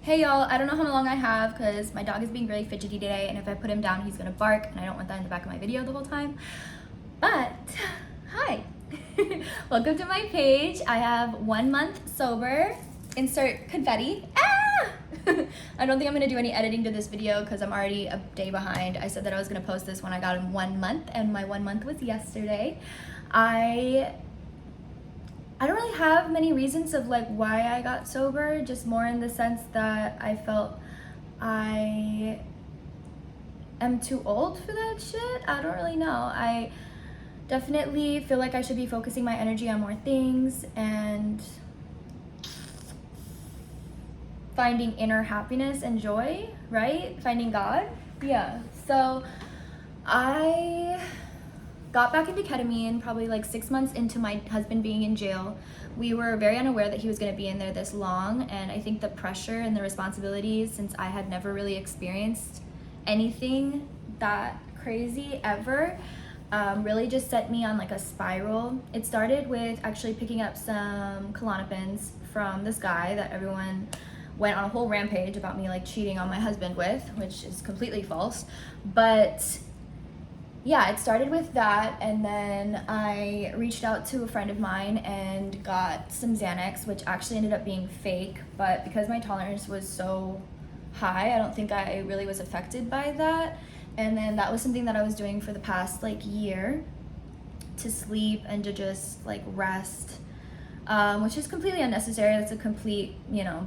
Hey y'all, I don't know how long I have because my dog is being really fidgety today, and if I put him down he's gonna bark and I don't want that in the back of my video the whole time. But hi. Welcome to my page. I have 1 month sober. Insert confetti. Ah! I don't think I'm gonna do any editing to this video because I'm already a day behind. I said that I was gonna post this when I got in 1 month, and my 1 month was yesterday. I don't really have many reasons of like why I got sober, just more in the sense that I felt I am too old for that shit. I don't really know. I definitely feel like I should be focusing my energy on more things and finding inner happiness and joy, right? Finding God. Yeah. So I got back into ketamine probably like 6 months into my husband being in jail. We were very unaware that he was going to be in there this long, and I think the pressure and the responsibilities, since I had never really experienced anything that crazy ever, really just set me on like a spiral. It started with actually picking up some Klonopins from this guy that everyone went on a whole rampage about me like cheating on my husband with, which is completely false. But yeah, it started with that, and then I reached out to a friend of mine and got some Xanax, which actually ended up being fake, but because my tolerance was so high, I don't think I really was affected by that. And then that was something that I was doing for the past like year to sleep and to just like rest, which is completely unnecessary. That's a complete,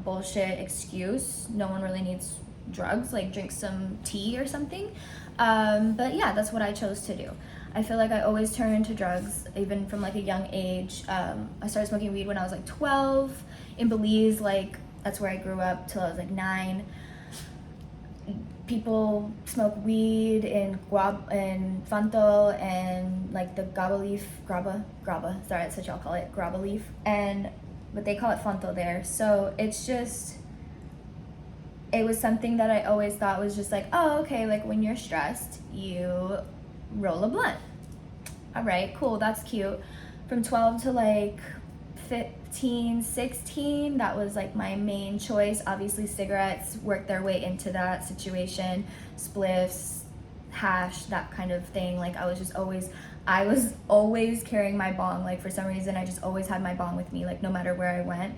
bullshit excuse. No one really needs drugs, like drink some tea or something. But yeah, that's what I chose to do. I feel like I always turn to drugs, even from like a young age. I started smoking weed when I was like 12 in Belize, like that's where I grew up till I was like 9. People smoke weed in Fanto and like the graba leaf, sorry, that's what y'all call it, graba leaf, but they call it Fanto there. So it was something that I always thought was just like, oh, okay, like when you're stressed, you roll a blunt. All right, cool, that's cute. From 12 to like 15, 16, that was like my main choice. Obviously, cigarettes worked their way into that situation, spliffs, hash, that kind of thing. Like I was always carrying my bong. Like for some reason, I just always had my bong with me, like no matter where I went.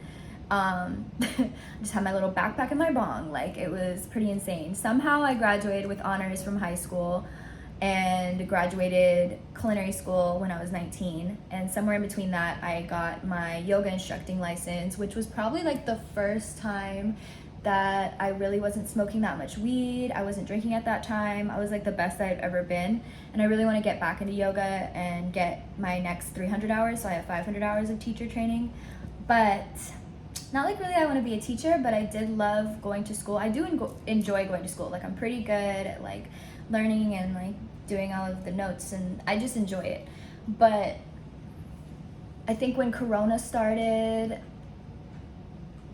Just had my little backpack and my bong. Like it was pretty insane. Somehow I graduated with honors from high school and graduated culinary school when I was 19, and somewhere in between that I got my yoga instructing license, which was probably like the first time that I really wasn't smoking that much weed. I wasn't drinking at that time. I was like the best I've ever been, and I really want to get back into yoga and get my next 300 hours, so I have 500 hours of teacher training. But not like really I want to be a teacher, but I did love going to school. I do enjoy going to school. Like I'm pretty good at like learning and like doing all of the notes, and I just enjoy it. But I think when Corona started,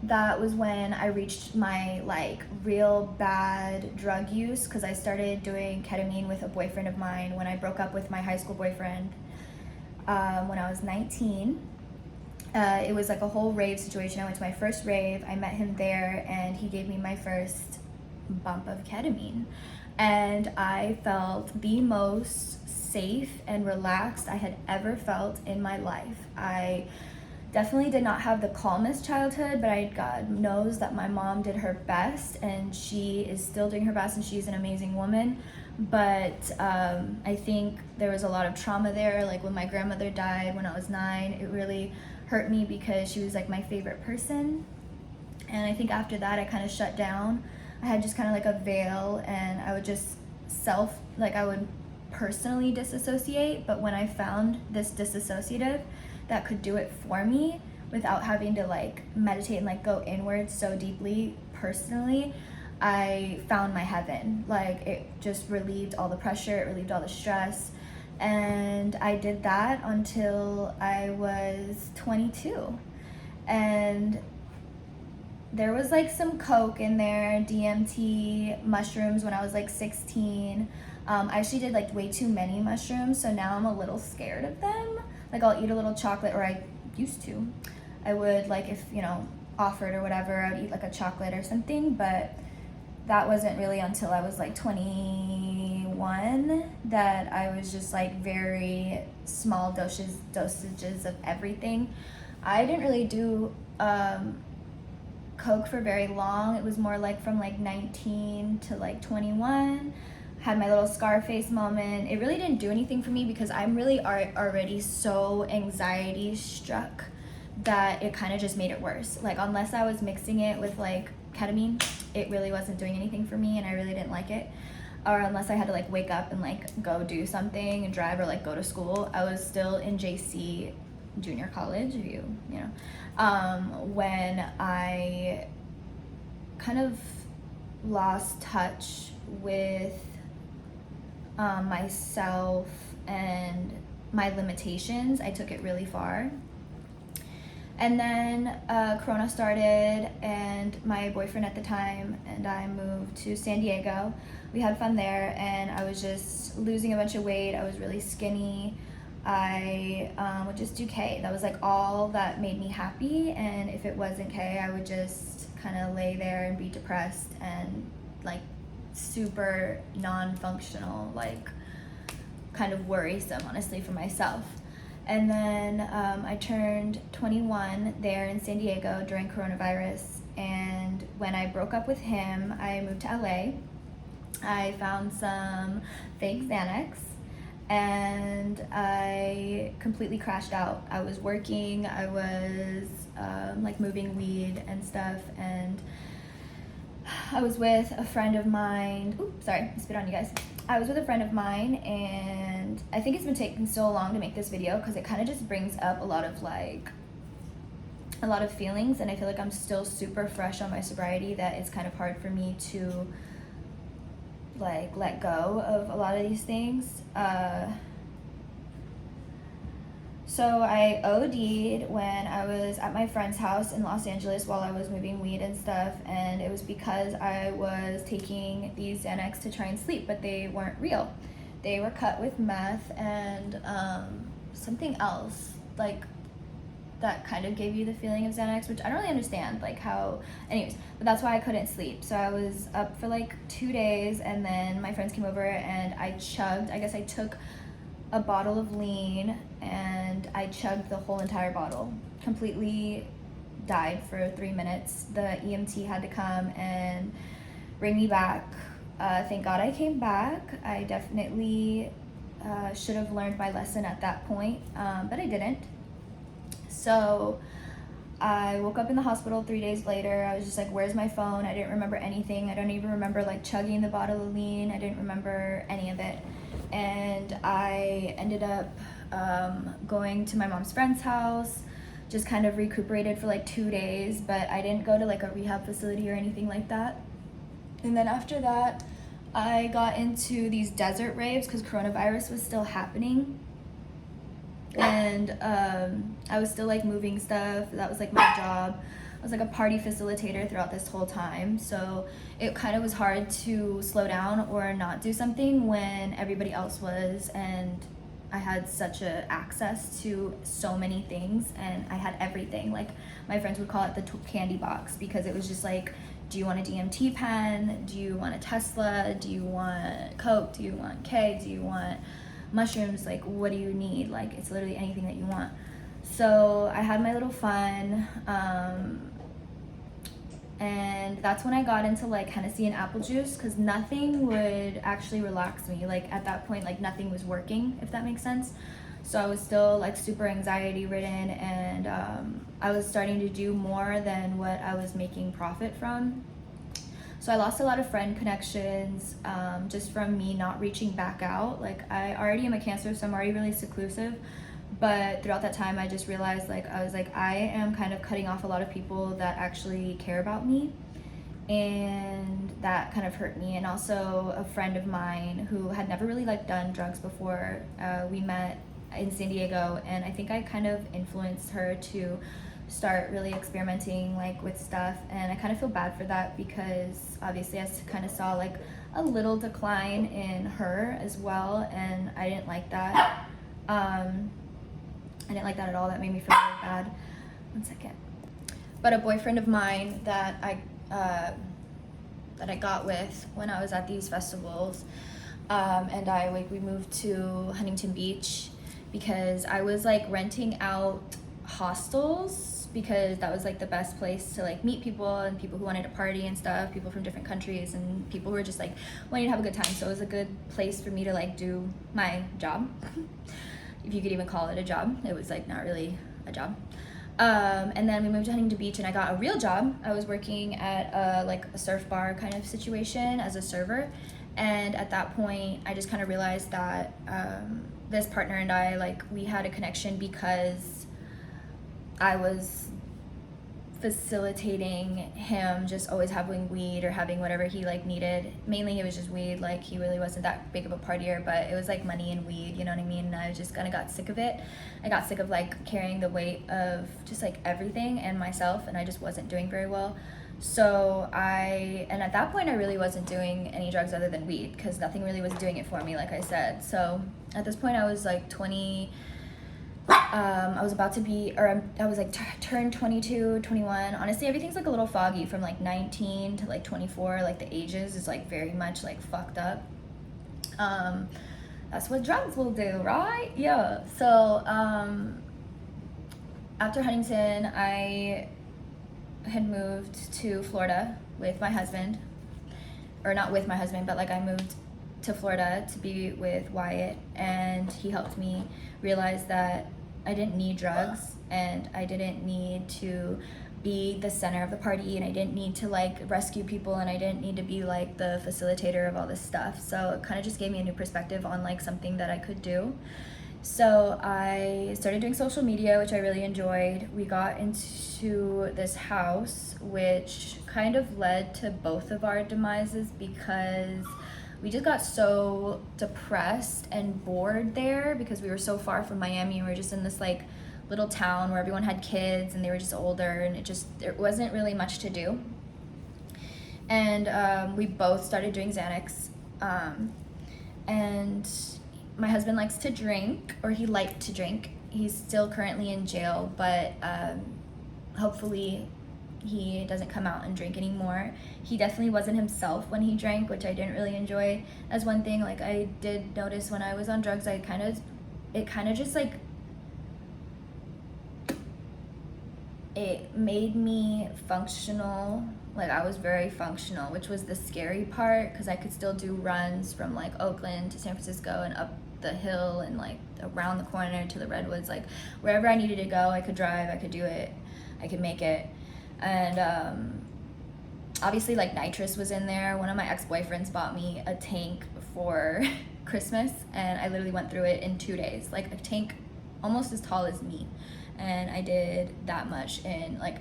that was when I reached my like real bad drug use, because I started doing ketamine with a boyfriend of mine when I broke up with my high school boyfriend when I was 19. It was like a whole rave situation. I went to my first rave, I met him there, and he gave me my first bump of ketamine. And I felt the most safe and relaxed I had ever felt in my life. I definitely did not have the calmest childhood, but God knows that my mom did her best, and she is still doing her best, and she's an amazing woman. But I think there was a lot of trauma there. Like when my grandmother died when I was 9, it really hurt me because she was like my favorite person. And I think after that I kind of shut down. I had just kind of like a veil, and I would just I would personally disassociate. But when I found this disassociative that could do it for me without having to like meditate and like go inwards so deeply personally, I found my heaven. Like it just relieved all the pressure, it relieved all the stress. And I did that until I was 22. And there was like some coke in there, DMT, mushrooms when I was like 16. I actually did like way too many mushrooms, so now I'm a little scared of them. Like I'll eat a little chocolate, or I used to. I would, like, if offered or whatever, I would eat like a chocolate or something, but that wasn't really until I was like 21 that I was just like very small dosages of everything. I didn't really do Coke for very long. It was more like from like 19 to like 21. Had my little Scarface moment. It really didn't do anything for me because I'm really already so anxiety struck that it kind of just made it worse. Like, unless I was mixing it with like ketamine, it really wasn't doing anything for me, and I really didn't like it. Or unless I had to like wake up and like go do something and drive or like go to school. I was still in JC, junior college, if you know, when I kind of lost touch with myself and my limitations. I took it really far. And then Corona started, and my boyfriend at the time and I moved to San Diego. We had fun there, and I was just losing a bunch of weight. I was really skinny. I would just do K. That was like all that made me happy, and if it wasn't K, I would just kind of lay there and be depressed and like super non-functional, like kind of worrisome, honestly, for myself. And then I turned 21 there in San Diego during coronavirus, and when I broke up with him, I moved to LA. I found some fake Xanax, and I completely crashed out. I was working, I was like moving weed and stuff, and I was with a friend of mine. Oops, sorry, I spit on you guys. I was with a friend of mine, and I think it's been taking so long to make this video because it kind of just brings up a lot of feelings, and I feel like I'm still super fresh on my sobriety that it's kind of hard for me to like let go of a lot of these things. So I OD'd when I was at my friend's house in Los Angeles while I was moving weed and stuff, and it was because I was taking these Xanax to try and sleep, but they weren't real. They were cut with meth and something else, like that kind of gave you the feeling of Xanax, which I don't really understand, like how, anyways, but that's why I couldn't sleep. So I was up for like 2 days, and then my friends came over and I took a bottle of lean and I chugged the whole entire bottle. Completely died for 3 minutes. The EMT had to come and bring me back. Thank God I came back. I definitely should have learned my lesson at that point, but I didn't. So I woke up in the hospital 3 days later. I was just like, where's my phone? I didn't remember anything. I don't even remember like chugging the bottle of lean. I didn't remember any of it. And I ended up going to my mom's friend's house, just kind of recuperated for like 2 days, but I didn't go to like a rehab facility or anything like that. And then after that, I got into these desert raves because coronavirus was still happening. And I was still like moving stuff. That was like my job. I was like a party facilitator throughout this whole time, so it kind of was hard to slow down or not do something when everybody else was, and I had such a access to so many things, and I had everything. Like, my friends would call it the candy box, because it was just like, do you want a DMT pen? Do you want a Tesla? Do you want Coke? Do you want K? Do you want mushrooms? Like, what do you need? Like, it's literally anything that you want. So I had my little fun, and that's when I got into like Hennessy and apple juice, because nothing would actually relax me. Like, at that point, like, nothing was working, if that makes sense. So I was still like super anxiety ridden, and I was starting to do more than what I was making profit from. So I lost a lot of friend connections just from me not reaching back out. Like, I already am a Cancer, so I'm already really seclusive. But throughout that time, I just realized, like, I was like, I am kind of cutting off a lot of people that actually care about me. And that kind of hurt me. And also a friend of mine who had never really like done drugs before, we met in San Diego, and I think I kind of influenced her to start really experimenting like with stuff. And I kind of feel bad for that, because obviously I kind of saw like a little decline in her as well, and I didn't like that. I didn't like that at all. That made me feel really bad. 1 second. but a boyfriend of mine that I got with when I was at these festivals, and we moved to Huntington Beach because I was like renting out hostels because that was like the best place to like meet people and people who wanted to party and stuff, people from different countries and people who were just like wanting to have a good time. So it was a good place for me to like do my job, if you could even call it a job. It was like not really a job. And then we moved to Huntington Beach and I got a real job. I was working at a surf bar kind of situation as a server. And at that point, I just kind of realized that this partner and I, like, we had a connection because I was facilitating him just always having weed or having whatever he like needed. Mainly it was just weed. Like, he really wasn't that big of a partier, but it was like money and weed, you know what I mean? And I just kind of got sick of it. I got sick of like carrying the weight of just like everything and myself, and I just wasn't doing very well. So and at that point I really wasn't doing any drugs other than weed because nothing really was doing it for me, like I said. So at this point I was like 20, I was about to be, or I was like turned 22, 21. Honestly, everything's like a little foggy from like 19 to like 24. Like the ages is like very much like fucked up. That's what drugs will do, right? Yeah. So after Huntington, I had moved to Florida with my husband, or not with my husband, but like I moved to Florida to be with Wyatt, and he helped me realize that I didn't need drugs and I didn't need to be the center of the party, and I didn't need to like rescue people, and I didn't need to be like the facilitator of all this stuff. So it kind of just gave me a new perspective on like something that I could do. So I started doing social media, which I really enjoyed. We got into this house, which kind of led to both of our demises because we just got so depressed and bored there because we were so far from Miami. We were just in this like little town where everyone had kids and they were just older, and there wasn't really much to do. And we both started doing Xanax. And my husband likes to drink, or he liked to drink. He's still currently in jail, but hopefully he doesn't come out and drink anymore. He definitely wasn't himself when he drank, which I didn't really enjoy. As one thing, like I did notice when I was on drugs, it kind of just like, it made me functional. Like I was very functional, which was the scary part, because I could still do runs from like Oakland to San Francisco and up the hill and like around the corner to the Redwoods. Like wherever I needed to go, I could drive, I could do it, I could make it. And obviously like nitrous was in there. One of my ex-boyfriends bought me a tank for Christmas, and I literally went through it in 2 days. Like a tank almost as tall as me, and I did that much in like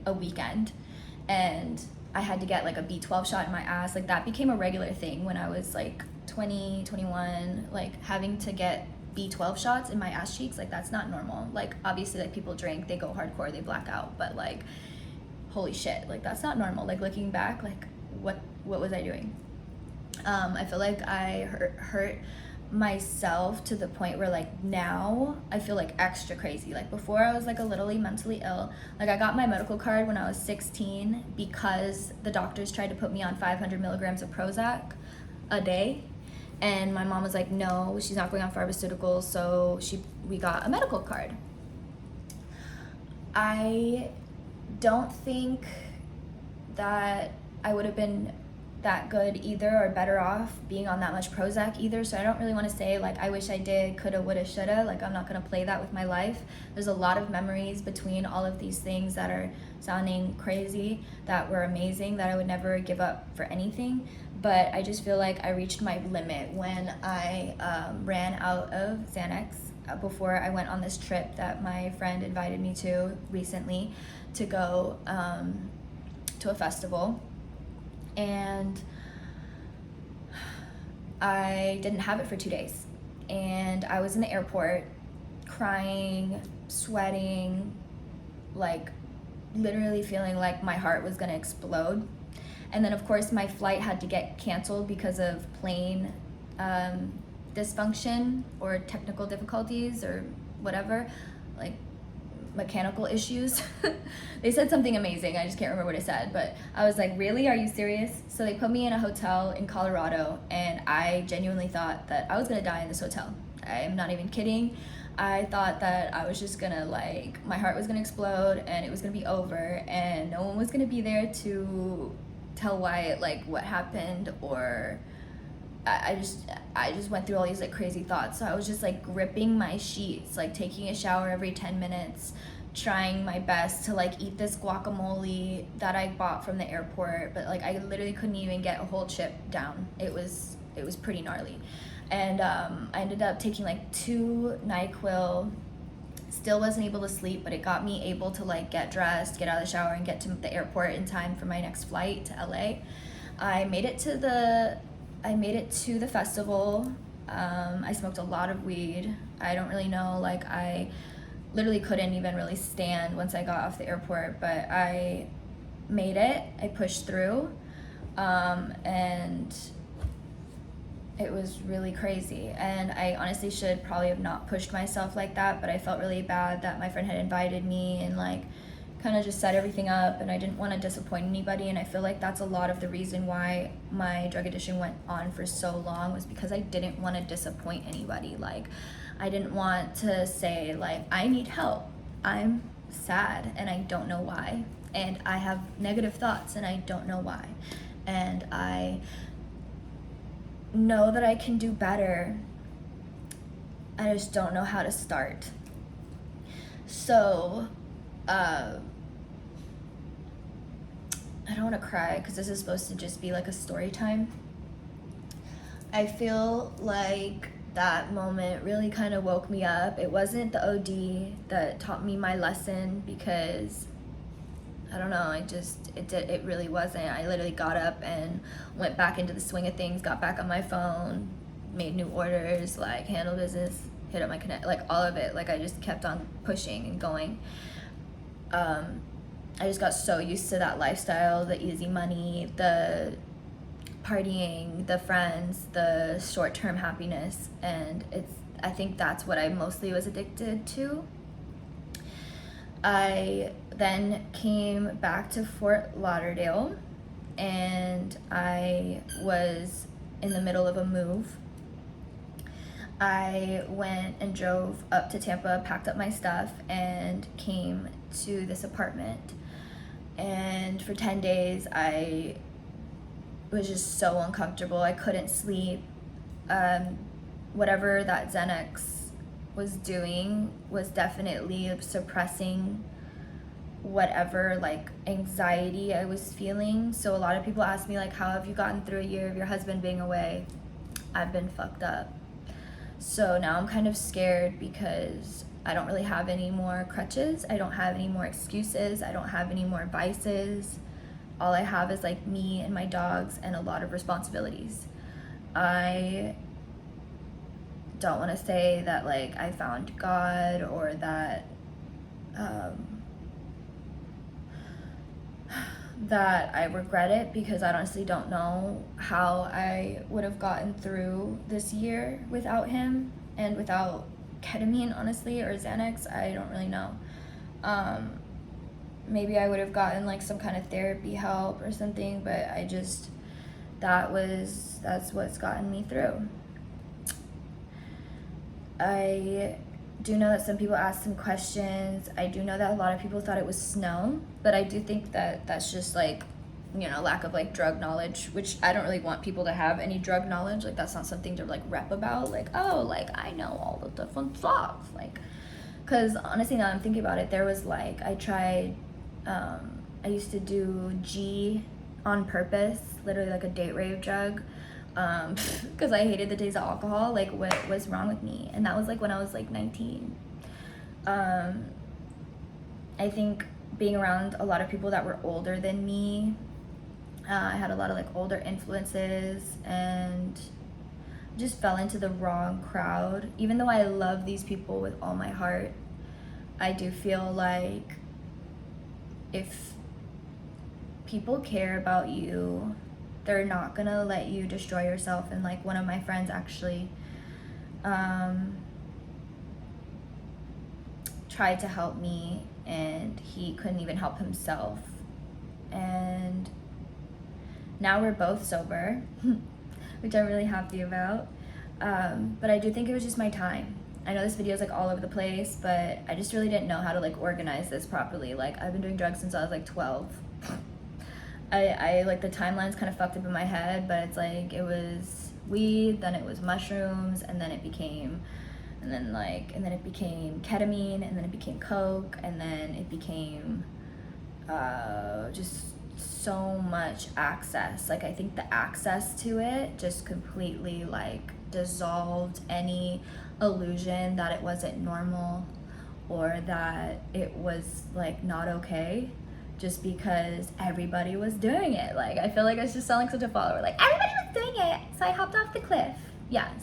a weekend. And I had to get like a B12 shot in my ass. Like that became a regular thing when I was like 20, 21, like having to get B12 shots in my ass cheeks. Like that's not normal. Like obviously like people drink, they go hardcore, they black out, but like holy shit, like that's not normal. Like looking back, like what was I doing? I feel like I hurt myself to the point where like now I feel like extra crazy. Like before I was like a little mentally ill. Like I got my medical card when I was 16 because the doctors tried to put me on 500 milligrams of Prozac a day, and my mom was like, no, she's not going on pharmaceuticals, so we got a medical card. I don't think that I would have been that good either, or better off being on that much Prozac either. So I don't really want to say like I wish I did, coulda, woulda, shoulda. Like I'm not going to play that with my life. There's a lot of memories between all of these things that are sounding crazy, that were amazing, that I would never give up for anything. But I just feel like I reached my limit when I ran out of Xanax before I went on this trip that my friend invited me to recently to go to a festival. And I didn't have it for 2 days. And I was in the airport crying, sweating, like literally feeling like my heart was gonna explode. And then of course my flight had to get canceled because of plane dysfunction or technical difficulties or whatever. Like mechanical issues. They said something amazing, I just can't remember what it said, but I was like, really, are you serious? So they put me in a hotel in Colorado, and I genuinely thought that I was gonna die in this hotel. I am not even kidding. I thought that I was just gonna, like, my heart was gonna explode and it was gonna be over, and no one was gonna be there to tell Wyatt like what happened, or I just went through all these like crazy thoughts. So I was just like gripping my sheets, like taking a shower every 10 minutes, trying my best to like eat this guacamole that I bought from the airport, but like I literally couldn't even get a whole chip down. It was pretty gnarly. And I ended up taking like 2 NyQuil. Still wasn't able to sleep, but it got me able to like get dressed, get out of the shower, and get to the airport in time for my next flight to LA. I made it to the festival. I smoked a lot of weed. I don't really know, like I literally couldn't even really stand once I got off the airport, but I made it. I pushed through, and it was really crazy. And I honestly should probably have not pushed myself like that, but I felt really bad that my friend had invited me and like kind of just set everything up, and I didn't want to disappoint anybody. And I feel like that's a lot of the reason why my drug addiction went on for so long, was because I didn't want to disappoint anybody. Like I didn't want to say like, I need help, I'm sad and I don't know why, and I have negative thoughts and I don't know why, and I know that I can do better, I just don't know how to start. So I don't want to cry because this is supposed to just be like a story time. I feel like that moment really kind of woke me up. It wasn't the OD that taught me my lesson, because I don't know, it really wasn't. I literally got up and went back into the swing of things, got back on my phone, made new orders, like handled business, hit up my connect, like all of it. Like I just kept on pushing and going. I just got so used to that lifestyle, the easy money, the partying, the friends, the short-term happiness, and I think that's what I mostly was addicted to. I then came back to Fort Lauderdale, and I was in the middle of a move. I went and drove up to Tampa, packed up my stuff, and came to this apartment. And for 10 days, I was just so uncomfortable. I couldn't sleep. Whatever that Xanax was doing was definitely suppressing whatever like anxiety I was feeling. So a lot of people ask me like, how have you gotten through a year of your husband being away? I've been fucked up. So now I'm kind of scared because I don't really have any more crutches. I don't have any more excuses. I don't have any more vices. All I have is like me and my dogs and a lot of responsibilities. I don't want to say that like I found God, or that that I regret it, because I honestly don't know how I would have gotten through this year without him and without ketamine, honestly, or Xanax. I don't really know. Maybe I would have gotten like some kind of therapy help or something, but that's what's gotten me through. I do know that some people asked some questions. I do know that a lot of people thought it was snow, but I do think that that's just like, lack of like drug knowledge, which I don't really want people to have any drug knowledge. Like that's not something to like rep about. Like, oh, like I know all the different stuff. Like, cause honestly, now I'm thinking about it, there was like, I used to do G on purpose, literally like a date rave drug. Because I hated the taste of alcohol. Like, what was wrong with me? And that was like when I was like 19. I think being around a lot of people that were older than me, I had a lot of like older influences, and just fell into the wrong crowd. Even though I love these people with all my heart, I do feel like if people care about you, they're not gonna let you destroy yourself. And like one of my friends actually tried to help me and he couldn't even help himself. And now we're both sober, which I'm really happy about. But I do think it was just my time. I know this video is like all over the place, but I just really didn't know how to like organize this properly. Like I've been doing drugs since I was like 12. I like the timeline's kind of fucked up in my head, but it's like it was weed, then it was mushrooms, and then it became ketamine, and then it became coke, and then it became just so much access. Like I think the access to it just completely like dissolved any illusion that it wasn't normal or that it was like not okay, just because everybody was doing it. Like I feel like I just sound like such a follower, like everybody was doing it, so I hopped off the cliff.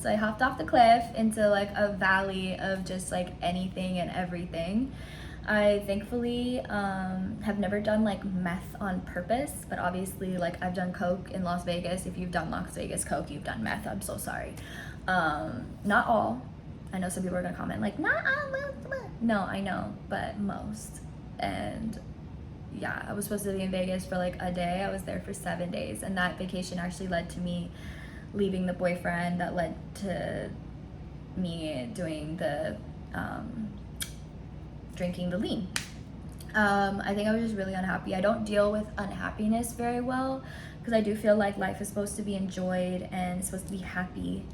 So I hopped off the cliff into like a valley of just like anything and everything. I thankfully have never done like meth on purpose, but obviously like I've done coke in Las Vegas. If you've done Las Vegas coke, you've done meth. I'm so sorry. Not all. I know some people are gonna comment like, not all. No, I know, but most. And yeah, I was supposed to be in Vegas for like a day. I was there for 7 days, and that vacation actually led to me leaving the boyfriend that led to me doing the drinking the lean. I think I was just really unhappy. I don't deal with unhappiness very well because I do feel like life is supposed to be enjoyed and it's supposed to be happy.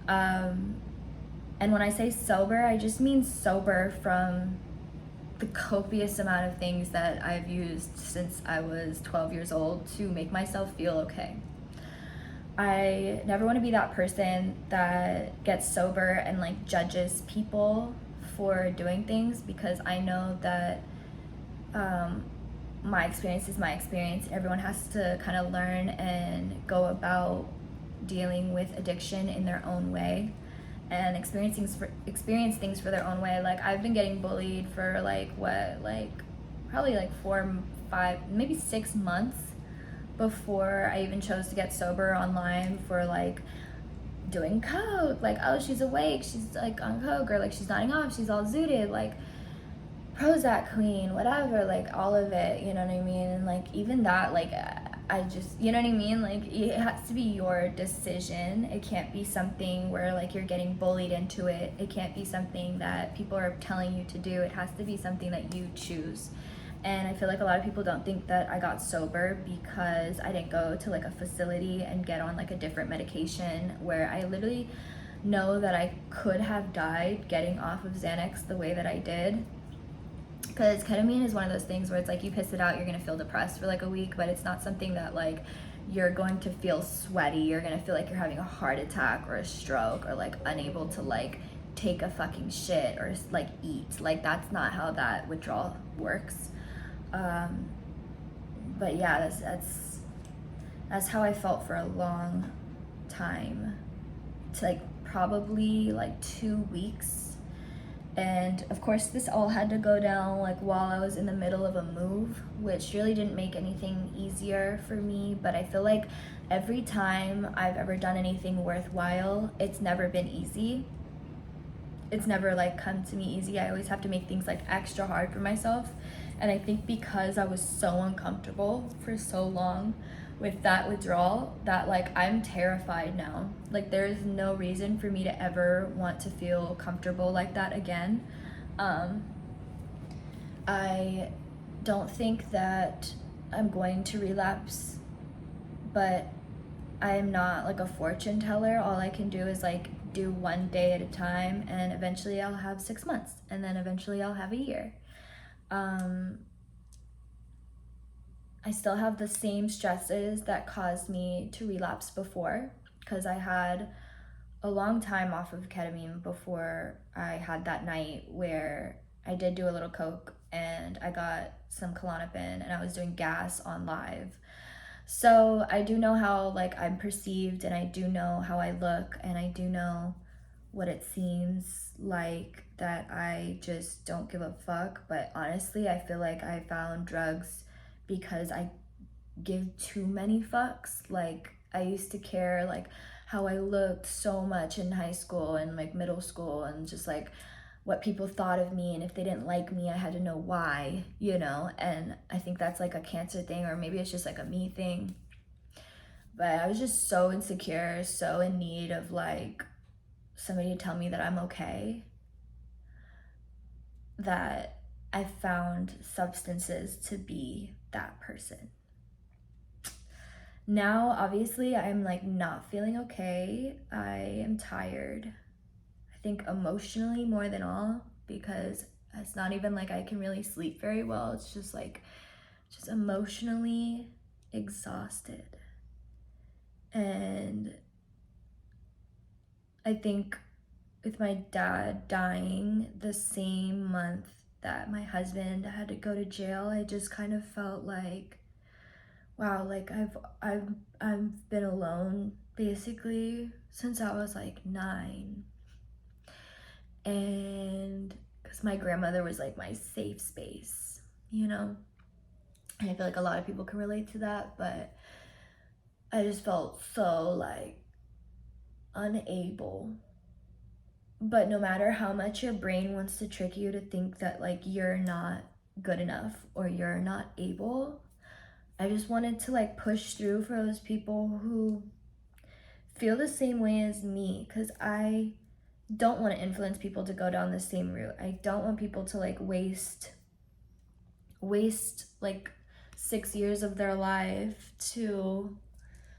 And when I say sober, I just mean sober from the copious amount of things that I've used since I was 12 years old to make myself feel okay. I never want to be that person that gets sober and like judges people for doing things, because I know that my experience is my experience. Everyone has to kind of learn and go about dealing with addiction in their own way and experience things for their own way. Like I've been getting bullied for probably like 4, 5, maybe 6 months before I even chose to get sober online for like doing coke. Like, oh, she's awake, she's like on coke, or like she's nodding off, she's all zooted, like Prozac queen, whatever, like all of it, you know what I mean? And like even that, like I just, you know what I mean? Like it has to be your decision. It can't be something where like you're getting bullied into it. It can't be something that people are telling you to do. It has to be something that you choose. And I feel like a lot of people don't think that I got sober because I didn't go to like a facility and get on like a different medication, where I literally know that I could have died getting off of Xanax the way that I did. Because ketamine is one of those things where it's like you piss it out, you're gonna feel depressed for like a week, but it's not something that like you're going to feel sweaty, you're gonna feel like you're having a heart attack or a stroke, or like unable to like take a fucking shit or like eat. Like that's not how that withdrawal works. But yeah, that's how I felt for a long time. It's like probably like 2 weeks. And of course this all had to go down like while I was in the middle of a move, which really didn't make anything easier for me. But I feel like every time I've ever done anything worthwhile, it's never been easy. It's never like come to me easy. I always have to make things like extra hard for myself. And I think because I was so uncomfortable for so long with that withdrawal, that like I'm terrified now. Like there's no reason for me to ever want to feel comfortable like that again. I don't think that I'm going to relapse, but I am not like a fortune teller. All I can do is like do 1 day at a time, and eventually I'll have 6 months, and then eventually I'll have a year. I still have the same stresses that caused me to relapse before, because I had a long time off of ketamine before I had that night where I did do a little coke and I got some Klonopin and I was doing gas on live. So I do know how like I'm perceived, and I do know how I look, and I do know what it seems like that I just don't give a fuck. But honestly, I feel like I found drugs because I give too many fucks. Like I used to care like how I looked so much in high school and like middle school, and just like what people thought of me, and if they didn't like me, I had to know why, you know. And I think that's like a Cancer thing, or maybe it's just like a me thing. But I was just so insecure, so in need of like somebody to tell me that I'm okay, that I found substances to be that person. Now, obviously, I'm like not feeling okay. I am tired. I think emotionally more than all, because it's not even like I can really sleep very well. It's just like, just emotionally exhausted. And I think with my dad dying the same month that my husband had to go to jail, I just kind of felt like, wow, like I've been alone basically since I was like 9. And because my grandmother was like my safe space, you know. And I feel like a lot of people can relate to that, but I just felt so like unable. But no matter how much your brain wants to trick you to think that like you're not good enough or you're not able, I just wanted to like push through for those people who feel the same way as me, because I don't want to influence people to go down the same route. I don't want people to like waste like 6 years of their life to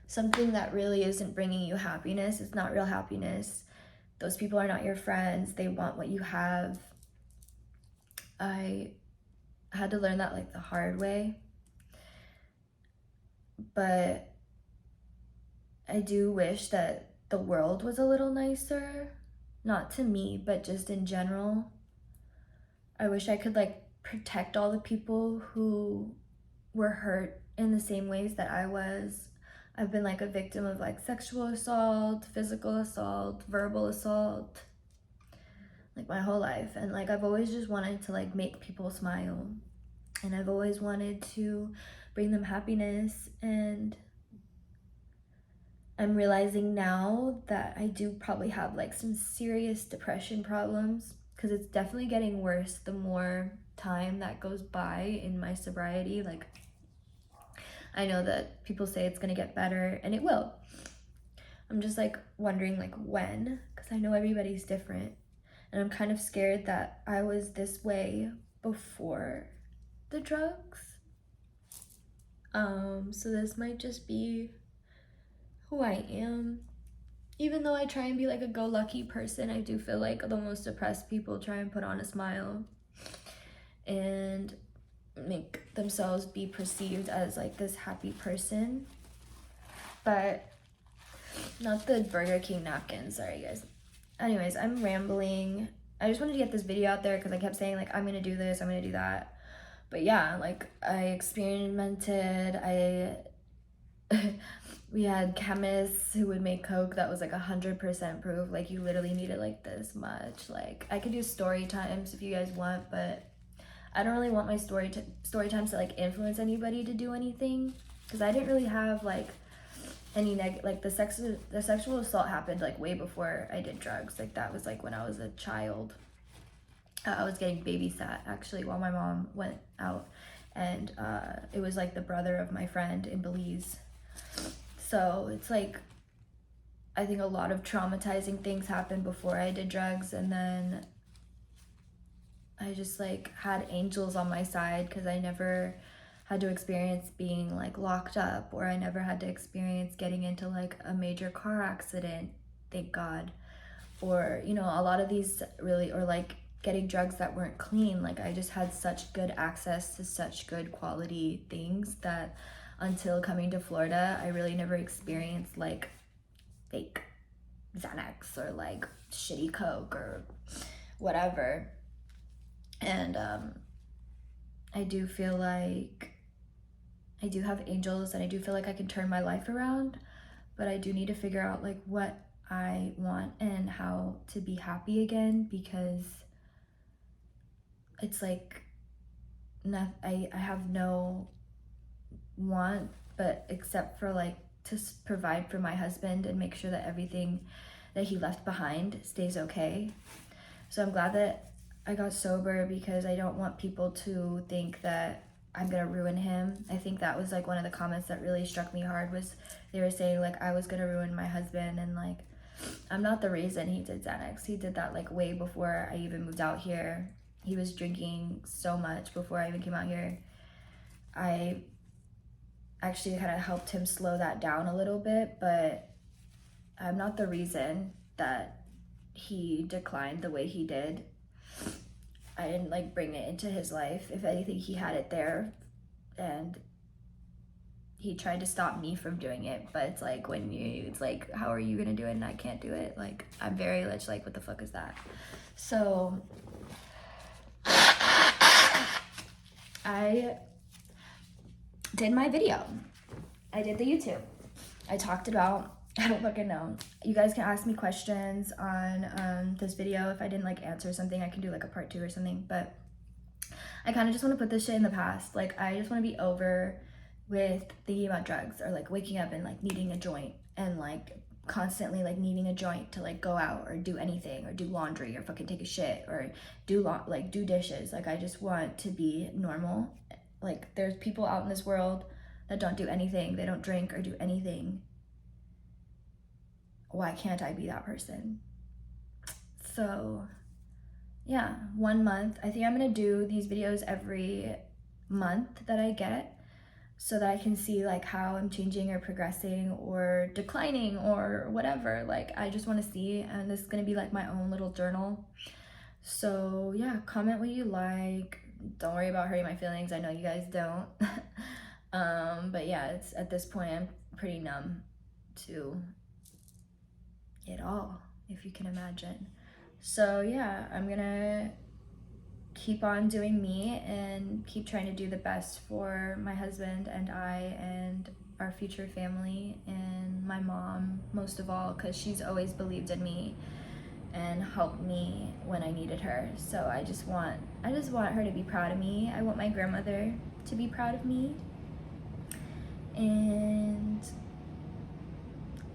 something that really isn't bringing you happiness. It's not real happiness. Those people are not your friends. They want what you have. I had to learn that like the hard way. But I do wish that the world was a little nicer. Not to me, but just in general. I wish I could like protect all the people who were hurt in the same ways that I was. I've been like a victim of like sexual assault, physical assault, verbal assault, like my whole life. And like I've always just wanted to like make people smile, and I've always wanted to bring them happiness. And I'm realizing now that I do probably have like some serious depression problems, because it's definitely getting worse the more time that goes by in my sobriety. Like I know that people say it's gonna get better, and it will. I'm just like wondering like when, because I know everybody's different, and I'm kind of scared that I was this way before the drugs. So this might just be who I am. Even though I try and be like a go-lucky person, I do feel like the most depressed people try and put on a smile and make themselves be perceived as like this happy person. But not the Burger King napkins, sorry guys. Anyways, I'm rambling. I just wanted to get this video out there because I kept saying like I'm gonna do this, I'm gonna do that. But yeah, like I experimented. We had chemists who would make Coke that was like 100% proof. Like you literally needed like this much. Like I could do story times if you guys want, but I don't really want my story times to like influence anybody to do anything, because I didn't really have like any like the sexual assault happened like way before I did drugs. Like that was like when I was a child. I was getting babysat actually while my mom went out, and it was like the brother of my friend in Belize. So it's like I think a lot of traumatizing things happened before I did drugs, and then I just like had angels on my side, because I never had to experience being like locked up, or I never had to experience getting into like a major car accident, thank God. Or, you know, a lot of these really, or like getting drugs that weren't clean. Like I just had such good access to such good quality things that until coming to Florida, I really never experienced like fake Xanax or like shitty Coke or whatever. And I do feel like I do have angels, and I do feel like I can turn my life around, but I do need to figure out like what I want and how to be happy again, because it's like I have no want but except for like to provide for my husband and make sure that everything that he left behind stays okay. So I'm glad that I got sober because I don't want people to think that I'm gonna ruin him. I think that was like one of the comments that really struck me hard, was they were saying like I was gonna ruin my husband, and like I'm not the reason he did Xanax. He did that like way before I even moved out here. He was drinking so much before I even came out here. I actually kind of helped him slow that down a little bit, but I'm not the reason that he declined the way he did. I didn't like bring it into his life. If anything, he had it there, and he tried to stop me from doing it. But it's like it's like, how are you gonna do it and I can't do it? Like, I'm very much like, what the fuck is that? So I did my video. I did the YouTube. I talked about, I don't fucking know. You guys can ask me questions on this video. If I didn't like answer something, I can do like a part 2 or something. But I kind of just want to put this shit in the past. Like, I just want to be over with thinking about drugs, or like waking up and like needing a joint, and like constantly like needing a joint to like go out or do anything, or do laundry, or fucking take a shit, or do dishes. Like, I just want to be normal. Like, there's people out in this world that don't do anything. They don't drink or do anything. Why can't I be that person? So yeah, 1 month. I think I'm gonna do these videos every month that I get, so that I can see like how I'm changing or progressing or declining or whatever. Like, I just want to see, and this is gonna be like my own little journal. So yeah, comment what you like. Don't worry about hurting my feelings. I know you guys don't. But yeah, it's at this point I'm pretty numb to it all, if you can imagine. So yeah, I'm gonna keep on doing me and keep trying to do the best for my husband and I and our future family, and my mom most of all, because she's always believed in me and helped me when I needed her. So I just want her to be proud of me. I want my grandmother to be proud of me, and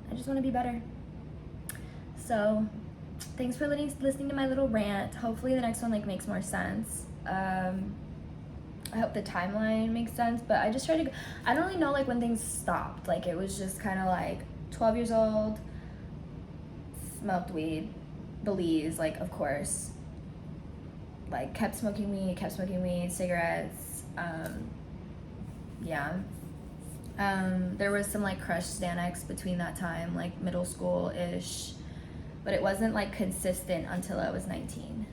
I just want to be better. So thanks for listening to my little rant. Hopefully the next one like makes more sense. I hope the timeline makes sense, but I just try to, I don't really know like when things stopped. Like, it was just kind of like 12 years old, smoked weed, Belize, like, of course, like kept smoking weed, cigarettes. Yeah. There was some like crushed Xanax between that time, like middle school-ish, but it wasn't like consistent until I was 19.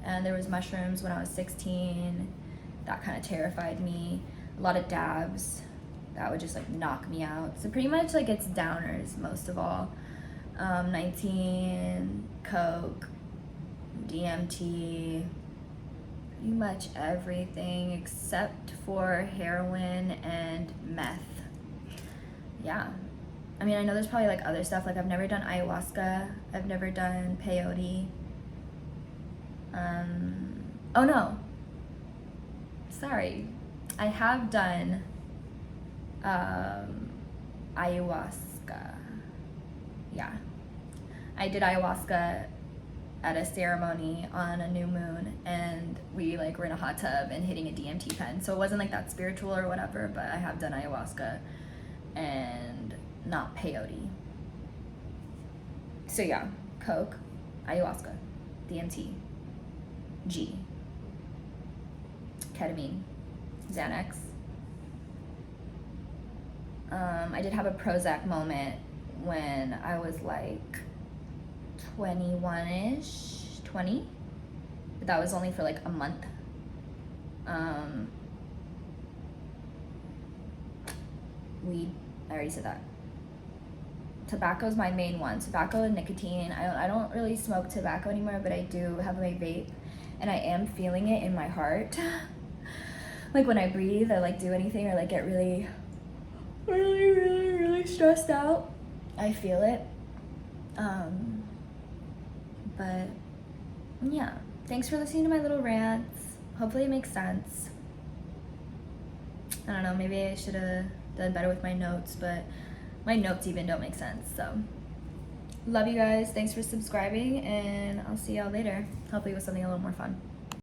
And there was mushrooms when I was 16. That kind of terrified me. A lot of dabs that would just like knock me out. So pretty much like it's downers most of all. 19, coke, DMT, pretty much everything except for heroin and meth. Yeah. I mean, I know there's probably like other stuff. Like, I've never done ayahuasca. I've never done peyote. Oh no. Sorry. I have done ayahuasca. Yeah. I did ayahuasca at a ceremony on a new moon, and we like were in a hot tub and hitting a DMT pen. So it wasn't like that spiritual or whatever, but I have done ayahuasca and not peyote. So yeah, coke, ayahuasca, DMT, G, ketamine, Xanax. I did have a Prozac moment when I was like 21-ish, 20, but that was only for like a month. Weed, I already said that. Tobacco's my main one. Tobacco and nicotine. I don't really smoke tobacco anymore, but I do have my vape, and I am feeling it in my heart. Like when I breathe or like do anything or like get really stressed out, I feel it. But yeah, thanks for listening to my little rants. Hopefully it makes sense. I don't know, maybe I should have done better with my notes, but my notes even don't make sense. So love you guys, thanks for subscribing, and I'll see y'all later, hopefully with something a little more fun.